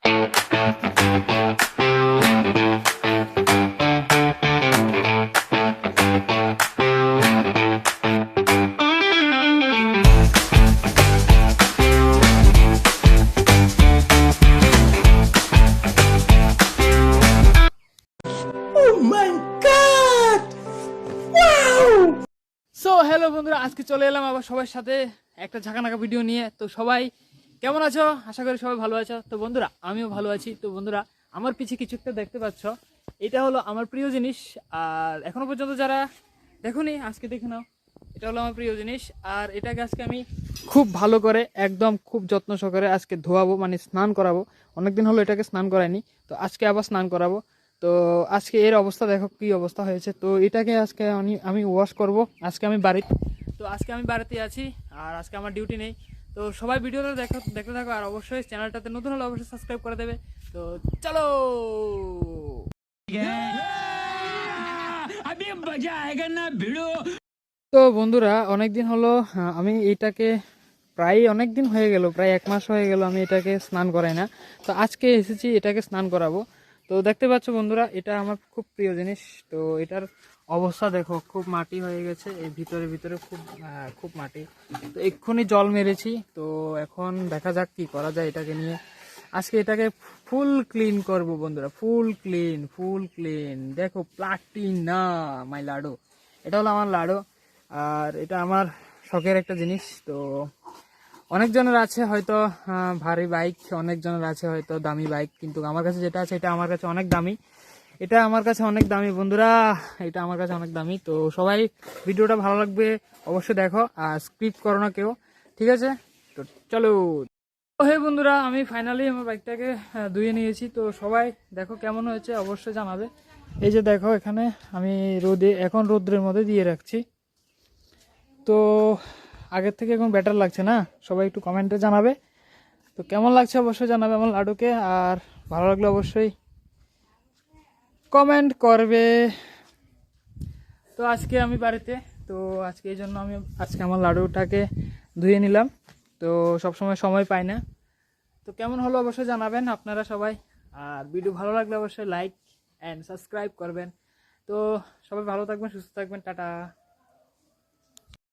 So hello বন্ধুরা, আজকে চলে এলাম আবার সবার সাথে একটা ঝাঁকানাকা ভিডিও নিয়ে। তো সবাই কেমন আছো? আশা করি সবাই ভালো আছো। তো বন্ধুরা, আমিও ভালো আছি। তো বন্ধুরা, আমার পিছে কিছু একটা দেখতে পাচ্ছ, এটা হলো আমার প্রিয় জিনিস। আর এখনো পর্যন্ত যারা দেখোনি, আজকে দেখে নাও। এটা হলো আমার প্রিয় জিনিস, আর এটাকে আজকে আমি খুব ভালো করে একদম খুব যত্ন সহকারে আজকে ধোয়াবো, মানে স্নান করাবো। অনেকদিন হলো এটাকে স্নান করাইনি, তো আজকে আবার স্নান করাবো। তো আজকে এর অবস্থা দেখো কি অবস্থা হয়েছে। তো এটাকে আজকে আমি ওয়াশ করব। আজকে আমি বাড়িতে আছি, আর আজকে আমার ডিউটি নেই। তো সবাই ভিডিওটা দেখতে থাকো, আর অবশ্যই চ্যানেলটাতে নতুন হলে অবশ্যই সাবস্ক্রাইব করে দেবে। তো চলো। তো বন্ধুরা, অনেকদিন হলো আমি এইটাকে প্রায় অনেক দিন হয়ে গেল, প্রায় 1 মাস হয়ে গেল আমি এটাকে স্নান করাই না। তো আজকে এসেছি এটাকে স্নান করাবো। তো দেখতে পাচ্ছ বন্ধুরা, এটা আমার খুব প্রিয় জিনিস। তো এটার অবস্থা দেখো, খুব মাটি হয়ে গেছে এই ভিতরে খুব খুব মাটি। তো এক্ষুনি জল মেরেছি। তো এখন দেখা যাক কি করা যায় এটাকে নিয়ে। আজকে এটাকে ফুল ক্লিন করব বন্ধুরা, ফুল ক্লিন। দেখো প্লাটিনা মাই লাডো, এটা হলো আমার লাডো। আর এটা আমার শখের একটা জিনিস। তো অনেকজনের আছে হয়তো ভারী বাইক, অনেকজনের আছে হয়তো দামি বাইক, কিন্তু আমার কাছে যেটা আছে এটা আমার কাছে অনেক দামি। এটা আমার কাছে অনেক দামি বন্ধুরা, এটা আমার কাছে অনেক দামি। তো সবাই ভিডিওটা ভালো লাগবে অবশ্যই দেখো, আর স্কিপ করো না কেউ, ঠিক আছে? তো চলো। তো হে বন্ধুরা, আমি ফাইনালি আমার বাইকটাকে ধুয়ে নিয়েছি। তো সবাই দেখো কেমন হয়েছে অবশ্যই জানাবে। এই যে দেখো, এখানে আমি এখন রোদ্রের মধ্যে দিয়ে রাখছি। তো আগের থেকে এখন বেটার লাগছে না? সবাই একটু কমেন্টে জানাবে তো কেমন লাগছে, অবশ্যই জানাবে আমার লাডুকে। আর ভালো লাগলে অবশ্যই কমেন্ট করবে। তো আজকে আমি বাড়িতে, তো আজকে এই জন্য আমি আজকে আমার লাডুটাকে ধুয়ে নিলাম। তো সবসময় সময় পাই না। তো কেমন হলো অবশ্যই জানাবেন আপনারা সবাই। আর ভিডিও ভালো লাগলে অবশ্যই লাইক অ্যান্ড সাবস্ক্রাইব করবেন। তো সবাই ভালো থাকবেন, সুস্থ থাকবেন, টাটা।